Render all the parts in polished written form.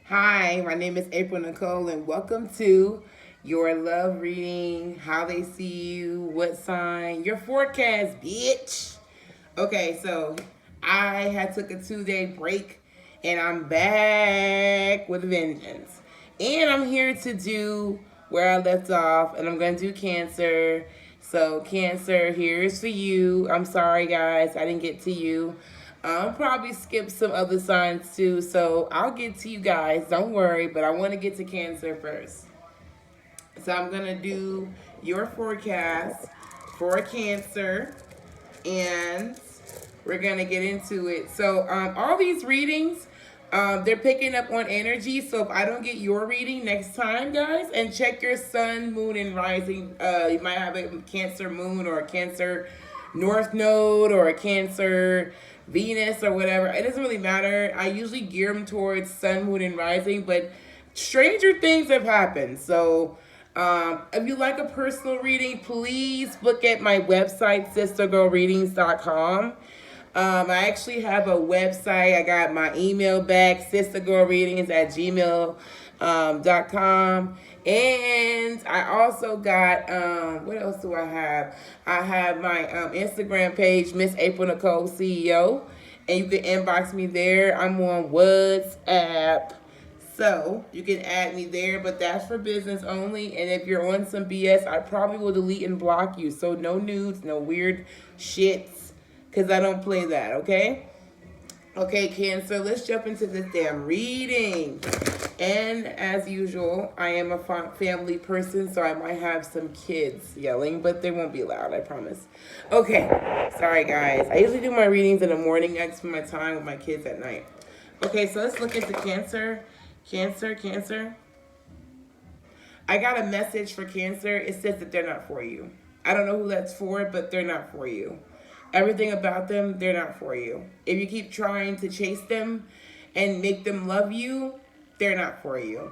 Hi, my name is April Nicole, and welcome to your love reading. How they see you, what sign, your forecast, bitch. Okay, so I had took a 2 day break, and I'm back with a vengeance. And I'm here to do where I left off, and I'm gonna do Cancer. So Cancer, here's for you. I'm sorry, guys, I didn't get to you. I'll probably skip some other signs too, so I'll get to you guys. Don't worry, but I want to get to Cancer first. So I'm gonna do your forecast for Cancer, and we're gonna get into it. So all these readings, they're picking up on energy. So if I don't get your reading next time, guys, and check your sun, moon, and rising. You might have a Cancer moon or a Cancer North Node or a Cancer Venus or whatever. It doesn't really matter. I usually gear them towards sun, moon, and rising, but stranger things have happened. So if you like a personal reading, please look at my website, sistergirlreadings.com. I actually have a website. I got my email back, sistergirlreadings at gmail.com. And I also got, what else do I have? I have my Instagram page, Miss April Nicole CEO. And you can inbox me there. I'm on WhatsApp. So you can add me there, but that's for business only. And if you're on some BS, I probably will delete and block you. So no nudes, no weird shits, because I don't play that, okay? Okay, Cancer, let's jump into this damn reading. And as usual, I am a family person, so I might have some kids yelling, but they won't be loud, I promise. Okay, sorry guys. I usually do my readings in the morning. I spend my time with my kids at night. Okay, so let's look at the Cancer. Cancer. I got a message for Cancer. It says that they're not for you. I don't know who that's for, but they're not for you. Everything about them, they're not for you. If you keep trying to chase them and make them love you, they're not for you.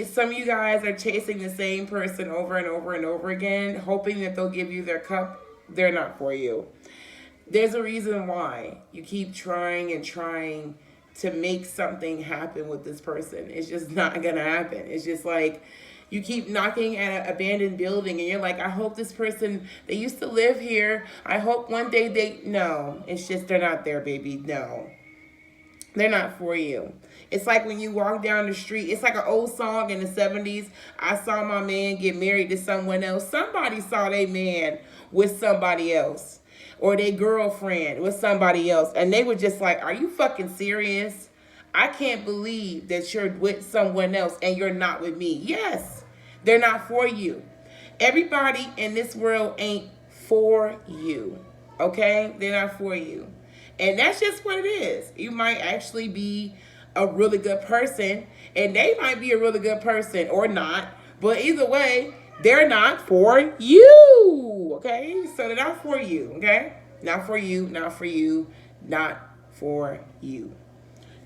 Some of you guys are chasing the same person over and over and over again, hoping that they'll give you their cup. They're not for you. There's a reason why you keep trying and trying to make something happen with this person. It's just not gonna happen. It's just like you keep knocking at an abandoned building and you're like, I hope this person, they used to live here. I hope one day no, it's just they're not there, baby. No, they're not for you. It's like when you walk down the street, it's like an old song in the 70s. I saw my man get married to someone else. Somebody saw their man with somebody else, or their girlfriend with somebody else. And they were just like, are you fucking serious? I can't believe that you're with someone else and you're not with me. Yes, they're not for you. Everybody in this world ain't for you. Okay? They're not for you. And that's just what it is. You might actually be a really good person, and they might be a really good person or not. But either way, they're not for you. Okay? So they're not for you. Okay? Not for you, not for you, not for you.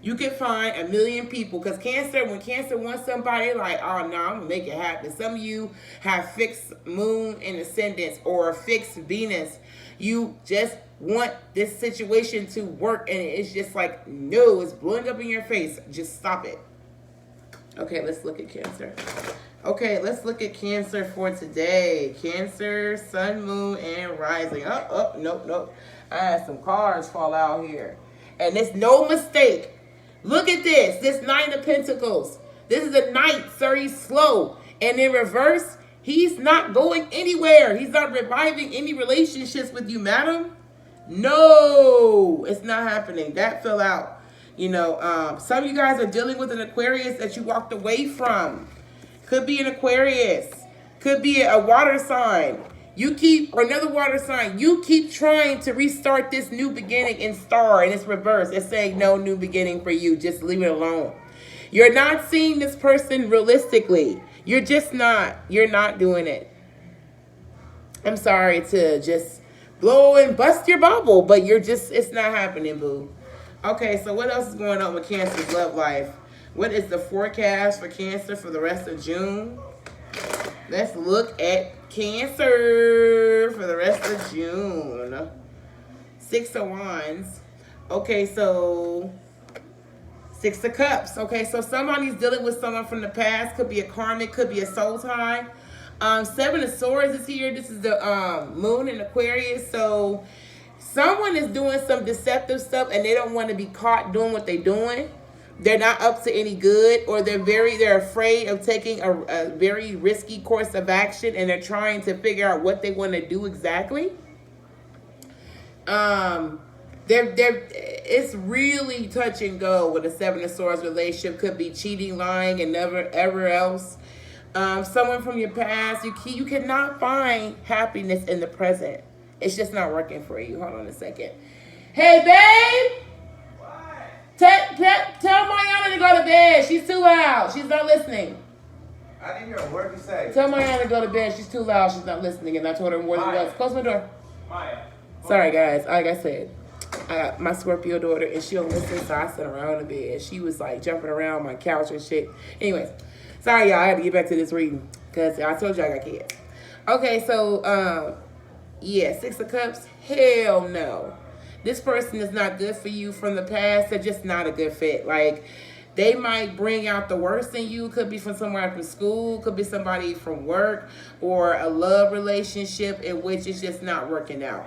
You can find a million people, because when Cancer wants somebody, like, oh no, I'm gonna make it happen. Some of you have fixed moon in ascendants or a fixed Venus. You just want this situation to work, and it's just like, no, it's blowing up in your face. Just stop it. Okay, let's look at Cancer. Okay, let's look at Cancer for today. Cancer, sun, moon, and rising. Nope. I had some cards fall out here. And it's no mistake. Look at this. This Nine of Pentacles. This is a knight, sir. He's slow. And in reverse, he's not going anywhere. He's not reviving any relationships with you, madam. No, it's not happening. That fell out. Some of you guys are dealing with an Aquarius that you walked away from. Could be an Aquarius. Could be a water sign. Or another water sign. You keep trying to restart this new beginning in Star, and it's reverse. It's saying no new beginning for you. Just leave it alone. You're not seeing this person realistically. You're just not. You're not doing it. I'm sorry to just blow and bust your bubble, but it's not happening, boo. Okay, so what else is going on with Cancer's love life? What is the forecast for Cancer for the rest of June? Let's look at Cancer for the rest of June. 6 of Wands. Okay, so Six of Cups. Okay, so somebody's dealing with someone from the past. Could be a karmic, could be a soul tie. Seven of Swords is here. This is the moon in Aquarius. So someone is doing some deceptive stuff and they don't want to be caught doing what they're doing. They're not up to any good, or they're afraid of taking a very risky course of action, and they're trying to figure out what they want to do exactly. It's really touch and go with a Seven of Swords relationship. Could be cheating, lying, and never ever else. Someone from your past, you cannot find happiness in the present. It's just not working for you. Hold on a second. Hey, babe. Tell Mariana to go to bed. She's too loud. She's not listening. I didn't hear a word you say. Tell Mariana to go to bed. She's too loud. She's not listening. And I told her more than once. Close my door. Maya. Sorry, guys. Like I said, I got my Scorpio daughter, and she don't listen, so I sit around the bed. She was like jumping around my couch and shit. Anyways, sorry, y'all. I had to get back to this reading because I told you I got kids. Okay, so, yeah, Six of Cups. Hell no. This person is not good for you from the past. They're just not a good fit. Like, they might bring out the worst in you. Could be from somewhere from school. Could be somebody from work, or a love relationship in which it's just not working out.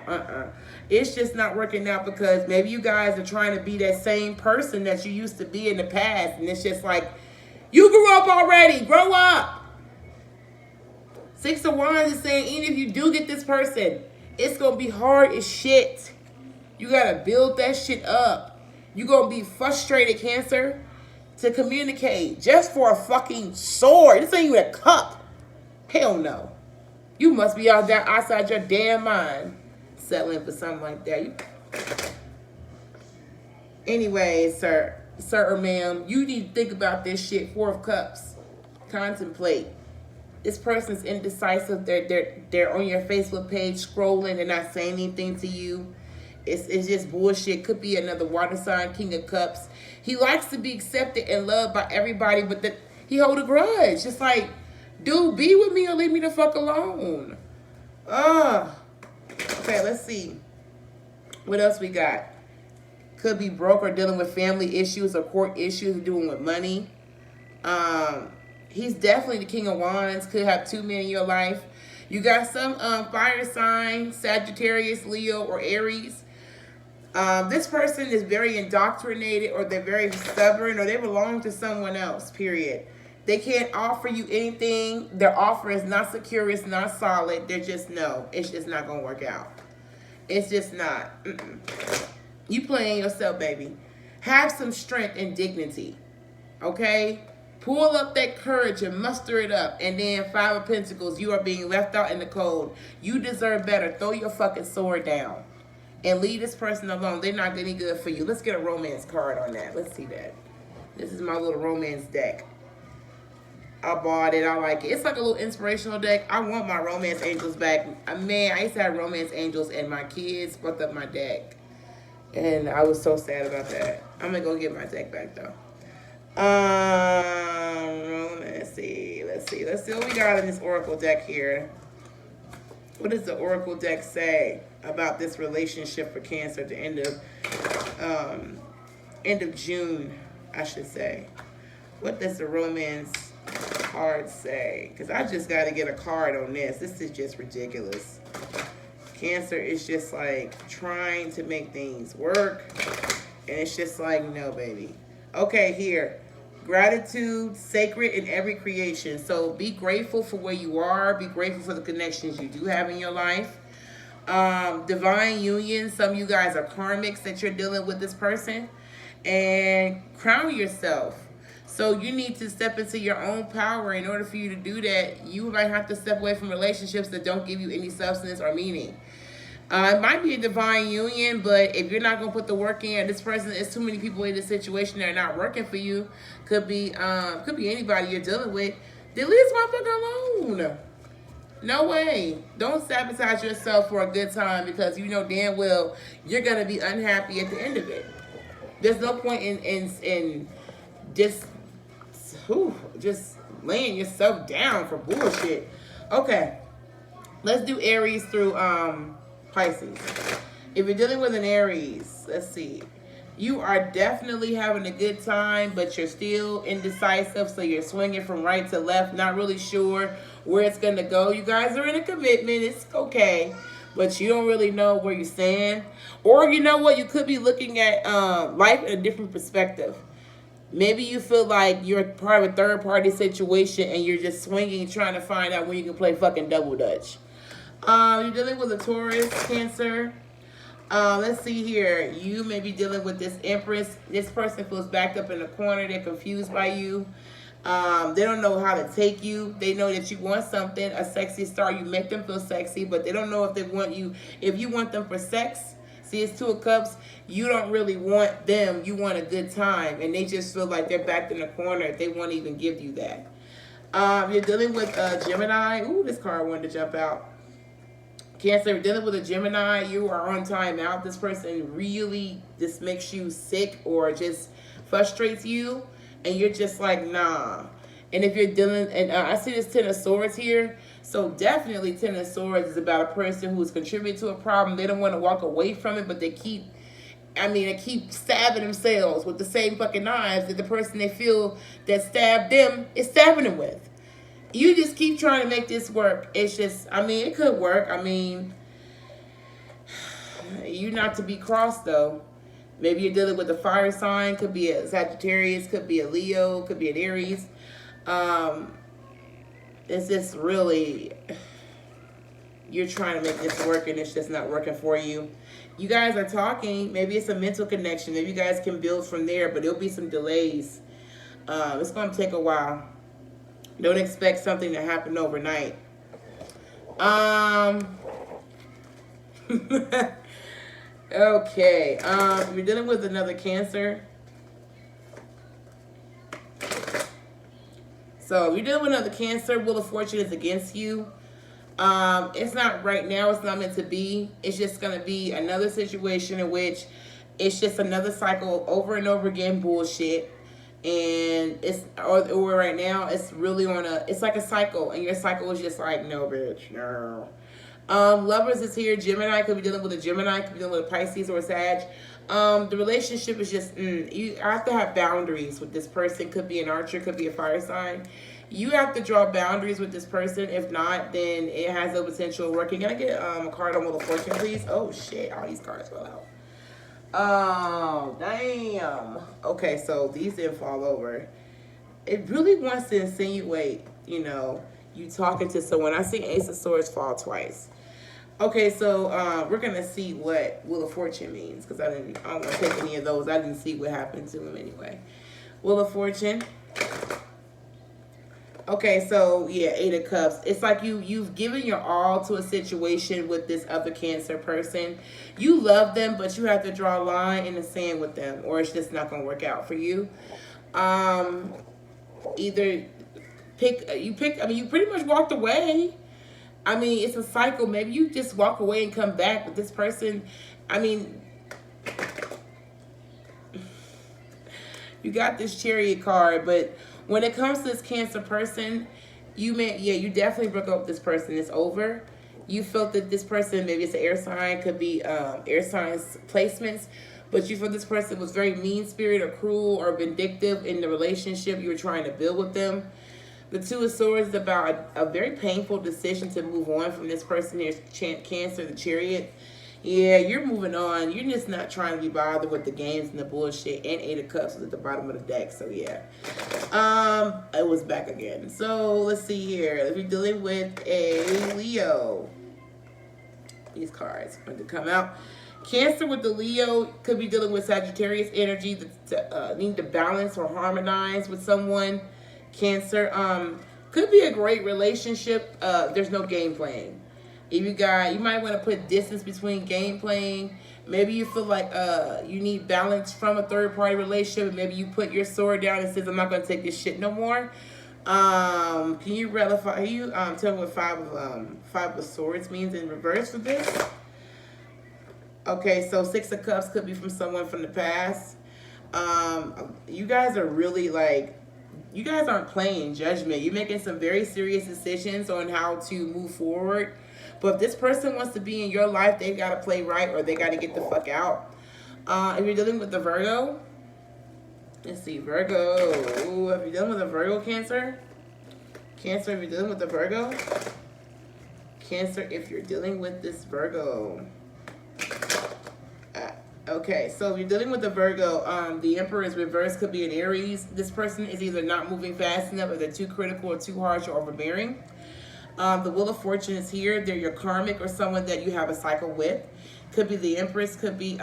It's just not working out because maybe you guys are trying to be that same person that you used to be in the past. And it's just like, you grew up already. Grow up. Six of Wands is saying, even if you do get this person, it's going to be hard as shit. You got to build that shit up. You're going to be frustrated, Cancer, to communicate just for a fucking sword. This ain't even a cup. Hell no. You must be out there outside your damn mind settling for something like that. Anyway, sir or ma'am, you need to think about this shit. Four of Cups. Contemplate. This person's indecisive. They're on your Facebook page scrolling. They're not saying anything to you. It's just bullshit. Could be another water sign, King of Cups. He likes to be accepted and loved by everybody, but he hold a grudge. Just like, dude, be with me or leave me the fuck alone. Okay, let's see. What else we got? Could be broke or dealing with family issues or court issues, dealing with money. He's definitely the King of Wands. Could have two men in your life. You got some fire sign, Sagittarius, Leo, or Aries. This person is very indoctrinated, or they're very stubborn, or they belong to someone else, period. They can't offer you anything. Their offer is not secure. It's not solid. They're just, no. It's just not going to work out. It's just not. You playing yourself, baby. Have some strength and dignity. Okay? Pull up that courage and muster it up. And then Five of Pentacles, you are being left out in the cold. You deserve better. Throw your fucking sword down. And leave this person alone. They're not any good for you. Let's get a romance card on that. Let's see that. This is my little romance deck. I bought it. I like it. It's like a little inspirational deck. I want my romance angels back. Man, I used to have romance angels and my kids fucked up my deck. And I was so sad about that. I'm going to go get my deck back, though. Let's see what we got in this oracle deck here. What does the oracle deck say about this relationship for Cancer at the end of June, I should say? What does the romance card say? Because I just got to get a card on this. This is just ridiculous. Cancer is just like trying to make things work, and it's just like, no, baby. Okay, here. Gratitude, sacred in every creation. So be grateful for where you are. Be grateful for the connections you do have in your life. Divine union. Some of you guys are karmics that you're dealing with this person. And crown yourself. So you need to step into your own power. In order for you to do that, you might have to step away from relationships that don't give you any substance or meaning. It might be a divine union, but if you're not going to put the work in, this person, is too many people in this situation that are not working for you. Could be anybody you're dealing with. Then leave this motherfucker alone. No way. Don't sabotage yourself for a good time, because you know damn well you're going to be unhappy at the end of it. There's no point in just laying yourself down for bullshit. Okay. Let's do Aries through Pisces. If you're dealing with an Aries, let's see. You are definitely having a good time, but you're still indecisive, so you're swinging from right to left, not really sure where it's going to go. You guys are in a commitment, it's okay, but you don't really know where you stand. Or you know what, you could be looking at life in a different perspective. Maybe you feel like you're part of a third party situation and you're just swinging, trying to find out when you can play fucking double dutch. You're dealing with a Taurus, Cancer. Let's see here. You may be dealing with this Empress. This person feels backed up in the corner. They're confused by you. They don't know how to take you. They know that you want something, a sexy star. You make them feel sexy, but they don't know if they want you. If you want them for sex, see, it's Two of Cups. You don't really want them. You want a good time, and they just feel like they're backed in the corner. They won't even give you that. You're dealing with Gemini. Ooh, this card wanted to jump out. Cancer, dealing with a Gemini, you are on time out. This person really just makes you sick or just frustrates you, and you're just like, nah. And if you're dealing, and I see this Ten of Swords here, so definitely Ten of Swords is about a person who's contributing to a problem. They don't want to walk away from it, but they keep stabbing themselves with the same fucking knives that the person they feel that stabbed them is stabbing them with. You just keep trying to make this work. It's just, it could work. You not to be crossed though. Maybe you're dealing with a fire sign. Could be a Sagittarius. Could be a Leo. Could be an Aries. It's just really, you're trying to make this work and it's just not working for you. You guys are talking. Maybe it's a mental connection. Maybe you guys can build from there, but there'll be some delays. It's going to take a while. Don't expect something to happen overnight. Okay. You're dealing with another Cancer. So you're dealing with another Cancer. Wheel of Fortune is against you. It's not right now. It's not meant to be. It's just going to be another situation in which it's just another cycle over and over again bullshit. And it's, or right now, it's really it's like a cycle. And your cycle is just like, no, bitch, no. Lovers is here. Gemini, could be dealing with a Gemini, could be dealing with a Pisces or a Sag. The relationship is just, you have to have boundaries with this person. Could be an Archer, could be a fire sign. You have to draw boundaries with this person. If not, then it has the potential of working. Can I get a card on Wheel of Fortune, please? Oh, shit. All these cards fell out. Oh, damn. Okay, so these didn't fall over. It really wants to insinuate, you talking to someone. I see Ace of Swords fall twice. Okay, so we're going to see what Wheel of Fortune means, because I don't want to take any of those. I didn't see what happened to him anyway. Wheel of Fortune. Okay, so yeah, Eight of Cups. It's like you've given your all to a situation with this other Cancer person. You love them, but you have to draw a line in the sand with them, or it's just not going to work out for you. Either you pretty much walked away. It's a cycle. Maybe you just walk away and come back, but this person, you got this Chariot card, but when it comes to this Cancer person, you definitely broke up with this person. It's over. You felt that this person, maybe it's an air sign, could be air signs placements, but you felt this person was very mean-spirited or cruel or vindictive in the relationship you were trying to build with them. The Two of Swords is about a very painful decision to move on from this person. Here's Cancer, the Chariot. Yeah, you're moving on. You're just not trying to be bothered with the games and the bullshit. And Eight of Cups was at the bottom of the deck. So, yeah. It was back again. So, let's see here. We're dealing with a Leo. These cards going to come out. Cancer with the Leo could be dealing with Sagittarius energy. Need to balance or harmonize with someone. Cancer. Could be a great relationship. There's no game playing. If you might want to put distance between game playing. Maybe you feel like you need balance from a third party relationship. Maybe you put your sword down and says, I'm not going to take this shit no more. Can you tell me what Five of Swords means in reverse for this? Okay, so Six of Cups could be from someone from the past. You guys are really you guys aren't playing judgment. You're making some very serious decisions on how to move forward. But if this person wants to be in your life, they've got to play right or they got to get the fuck out. If you're dealing with the Virgo, let's see, Virgo. Ooh, if you're dealing with a Virgo, Cancer. Cancer, if you're dealing with the Virgo. Cancer, if you're dealing with this Virgo. Okay, so if you're dealing with the Virgo, the Emperor is reversed, could be an Aries. This person is either not moving fast enough, or they're too critical or too harsh or overbearing. The Wheel of Fortune is here. They're your karmic or someone that you have a cycle with. Could be the Empress, could be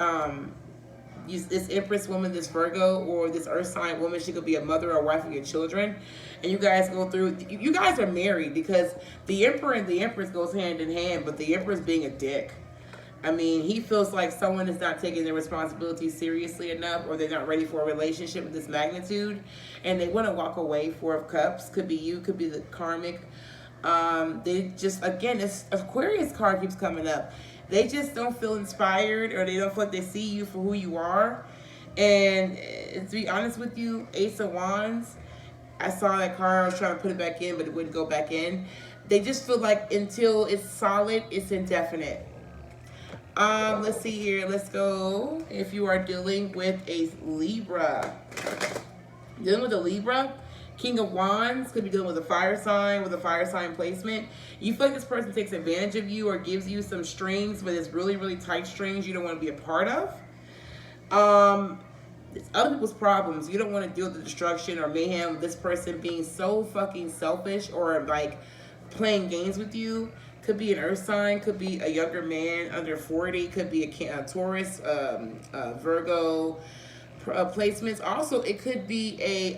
this Empress woman, this Virgo, or this Earth sign woman. She could be a mother or wife of your children. And you guys go through, you guys are married, because the Emperor and the Empress goes hand in hand, but the Emperor's being a dick. I mean, he feels like someone is not taking their responsibilities seriously enough, or they're not ready for a relationship of this magnitude, and they want to walk away. Four of Cups, could be you, could be the karmic. They just, again, this Aquarius card keeps coming up. They just don't feel inspired, or they don't feel like they see you for who you are. And to be honest with you, Ace of Wands, I saw that card, I was trying to put it back in, but it wouldn't go back in. They just feel like until it's solid, it's indefinite. Let's see here. Let's go. If you are dealing with a Libra, dealing with a Libra, King of Wands, could be dealing with a fire sign, with a fire sign placement. You feel like this person takes advantage of you or gives you some strings, but it's really, really tight strings you don't want to be a part of. It's other people's problems. You don't want to deal with the destruction or mayhem of this person being so fucking selfish or like playing games with you. Could be an earth sign, could be a younger man under 40, could be a Taurus, Virgo placements. Also, it could be a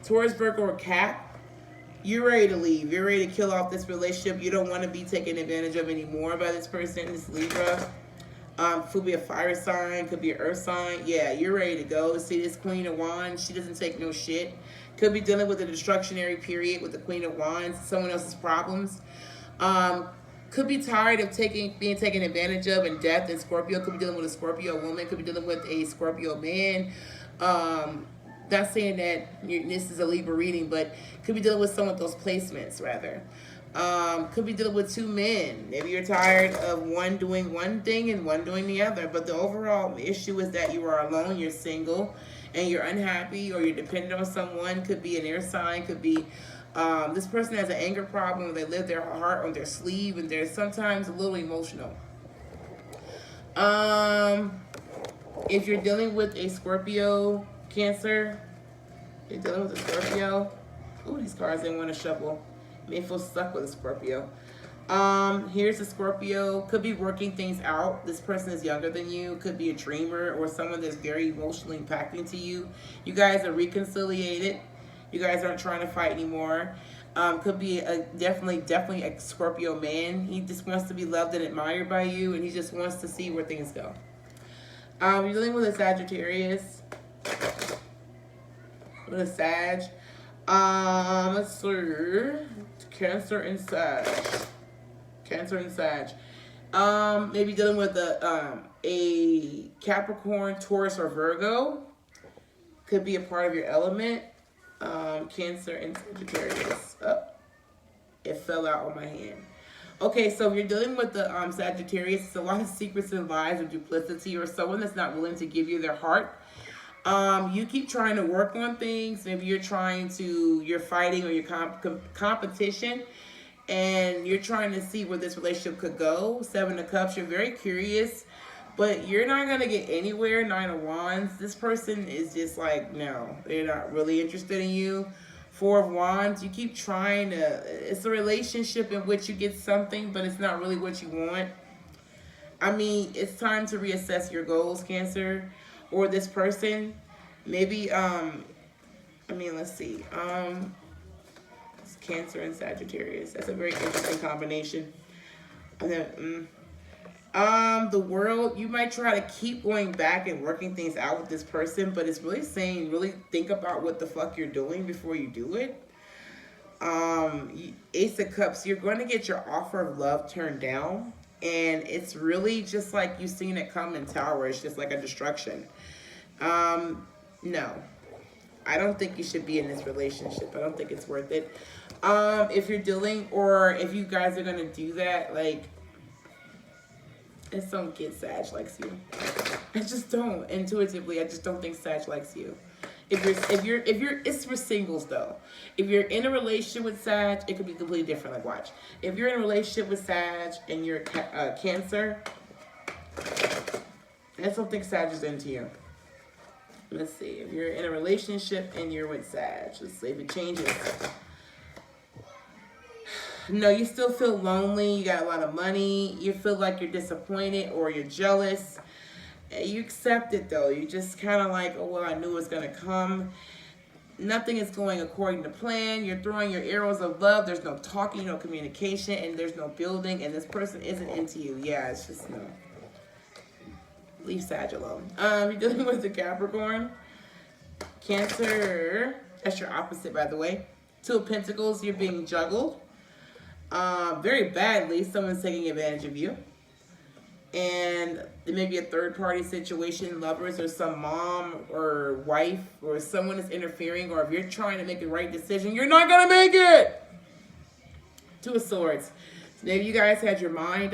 Taurus, Virgo, or Cap. You're ready to leave. You're ready to kill off this relationship. You don't want to be taken advantage of anymore by this person, this Libra. Could be a fire sign, could be an earth sign. Yeah, you're ready to go. See this Queen of Wands, she doesn't take no shit. Could be dealing with a destructionary period with the Queen of Wands, someone else's problems. Could be tired of being taken advantage of, and death. And Scorpio, could be dealing with a Scorpio woman, could be dealing with a Scorpio man. Not saying that this is a Libra reading, but could be dealing with someone with those placements rather. Could be dealing with two men. Maybe you're tired of one doing one thing and one doing the other, but the overall issue is that you are alone, you're single, and you're unhappy, or you're dependent on someone. Could be an air sign, could be this person has an anger problem, they live their heart on their sleeve, and they're sometimes a little emotional. If you're dealing with a Scorpio, Cancer, you're dealing with a Scorpio. Ooh, these cards didn't want to shuffle. May feel stuck with a Scorpio. Here's a Scorpio, could be working things out. This person is younger than you, could be a dreamer or someone that's very emotionally impacting to you. You guys are reconciliated. You guys aren't trying to fight anymore. Could be definitely a Scorpio man. He just wants to be loved and admired by you, and he just wants to see where things go. You're dealing with a Sagittarius. With a Sag. Let's see. Cancer and Sag. Cancer and Sag. Maybe dealing with a Capricorn, Taurus, or Virgo. Could be a part of your element. Cancer and Sagittarius. Oh, it fell out on my hand. Okay, so if you're dealing with the Sagittarius, it's a lot of secrets and lies or duplicity, or someone that's not willing to give you their heart. You keep trying to work on things. Maybe you're fighting, or you're competition, and you're trying to see where this relationship could go. Seven of Cups, you're very curious, but you're not going to get anywhere. Nine of Wands, this person is just like, no, they're not really interested in you. Four of Wands, you keep trying to, it's a relationship in which you get something, but it's not really what you want. I mean, it's time to reassess your goals, Cancer, or this person. Maybe, let's see. It's Cancer and Sagittarius. That's a very interesting combination. And then, the World, you might try to keep going back and working things out with this person, but it's really saying, really think about what the fuck you're doing before you do it. Ace of Cups, you're going to get your offer of love turned down, and it's really just like you've seen it come in Tower. It's just like a destruction. No, I don't think you should be in this relationship. I don't think it's worth it. If you're dealing, or if you guys are going to do that, like, it's some kid Sag likes you. I just don't. Intuitively, I just don't think Sag likes you. If you're, it's for singles though. If you're in a relationship with Sag, it could be completely different. Like, watch. If you're in a relationship with Sag and you're Cancer, I don't think Sag is into you. Let's see. If you're in a relationship and you're with Sag, let's see if it changes. No, you still feel lonely. You got a lot of money. You feel like you're disappointed or you're jealous. You accept it though. You just kind of like, oh well, I knew it was gonna come. Nothing is going according to plan. You're throwing your arrows of love. There's no talking, no communication, and there's no building. And this person isn't into you. Yeah, it's just no. Leave Sag alone. You're dealing with the Capricorn, Cancer. That's your opposite, by the way. Two of Pentacles. You're being juggled. Very badly. Someone's taking advantage of you. And it may be a third party situation, lovers or some mom or wife or someone is interfering, or if you're trying to make the right decision, you're not going to make it. Two of Swords. So maybe you guys had your mind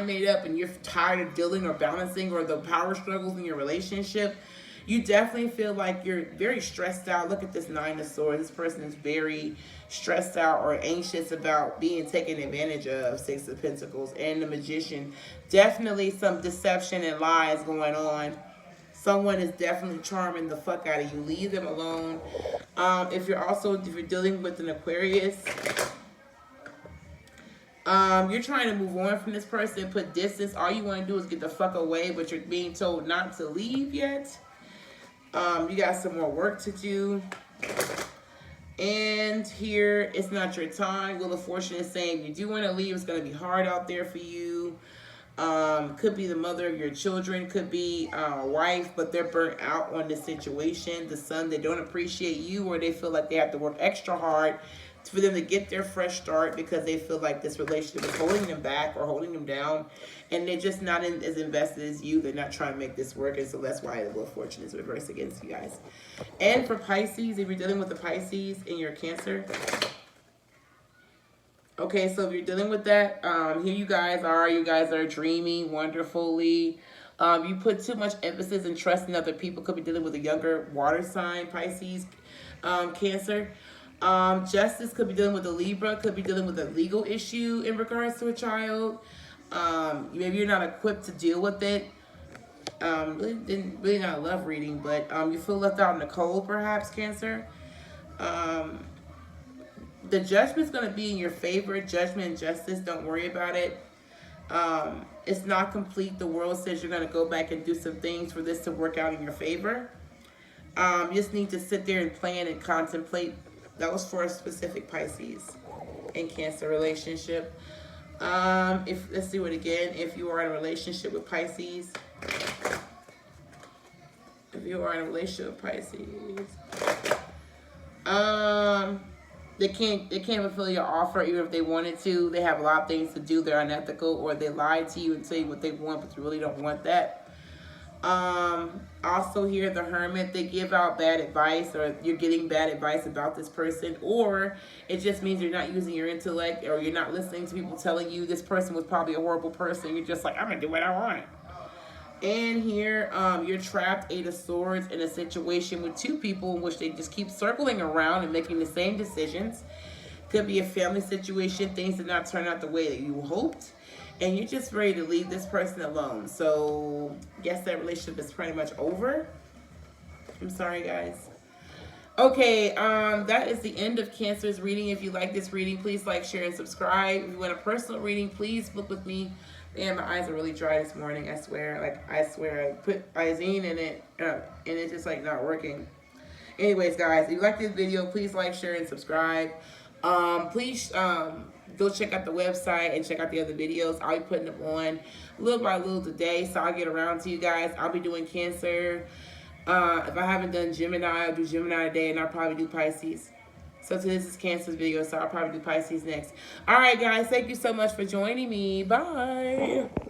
made up and you're tired of dealing or balancing or the power struggles in your relationship. You definitely feel like you're very stressed out. Look at this Nine of Swords. This person is very stressed out or anxious about being taken advantage of. Six of Pentacles and the Magician. Definitely some deception and lies going on. Someone is definitely charming the fuck out of you. Leave them alone. If you're dealing with an Aquarius, you're trying to move on from this person, put distance. All you want to do is get the fuck away, but you're being told not to leave yet. You got some more work to do. And here, it's not your time. Wheel of Fortune is saying if you do want to leave, it's going to be hard out there for you. Could be the mother of your children. Could be a wife, but they're burnt out on the situation. The Sun, they don't appreciate you, or they feel like they have to work extra hard for them to get their fresh start because they feel like this relationship is holding them back or holding them down, and they're just not as invested as you. They're not trying to make this work, and so that's why the Wheel of Fortune is reversed against you guys. And for Pisces, if you're dealing with the Pisces and you're Cancer, okay, so if you're dealing with that, here you guys are dreaming wonderfully. You put too much emphasis and trust in other people. Could be dealing with a younger water sign, Pisces, Cancer. Justice could be dealing with a Libra, could be dealing with a legal issue in regards to a child. Maybe you're not equipped to deal with it. Really not a love reading, but you feel left out in the cold, perhaps, Cancer. The judgment's going to be in your favor. Judgment and justice, don't worry about it. It's not complete. The world says you're going to go back and do some things for this to work out in your favor. You just need to sit there and plan and contemplate. That was for a specific Pisces and Cancer relationship. Let's do it again. If you are in a relationship with Pisces, they can't fulfill your offer even if they wanted to. They have a lot of things to do. They're unethical, or they lie to you and tell you what they want, but you really don't want that. Also here, the Hermit, they give out bad advice, or you're getting bad advice about this person, or it just means you're not using your intellect, or you're not listening to people telling you this person was probably a horrible person. You're just like, I'm gonna do what I want. And here, you're trapped, Eight of Swords, in a situation with two people in which they just keep circling around and making the same decisions. Could be a family situation. Things did not turn out the way that you hoped, and you're just ready to leave this person alone. So, guess that relationship is pretty much over. I'm sorry, guys. Okay, that is the end of Cancer's reading. If you like this reading, please like, share, and subscribe. If you want a personal reading, please book with me. Man, my eyes are really dry this morning. I swear. I put Izine in it, and it's just like not working. Anyways, guys, if you like this video, please like, share, and subscribe. Please go check out the website and check out the other videos. I'll be putting them on little by little today, so I'll get around to you guys. I'll be doing Cancer. If I haven't done Gemini, I'll do Gemini today, and I'll probably do Pisces. So this is Cancer's video, so I'll probably do Pisces next. All right, guys, thank you so much for joining me. Bye.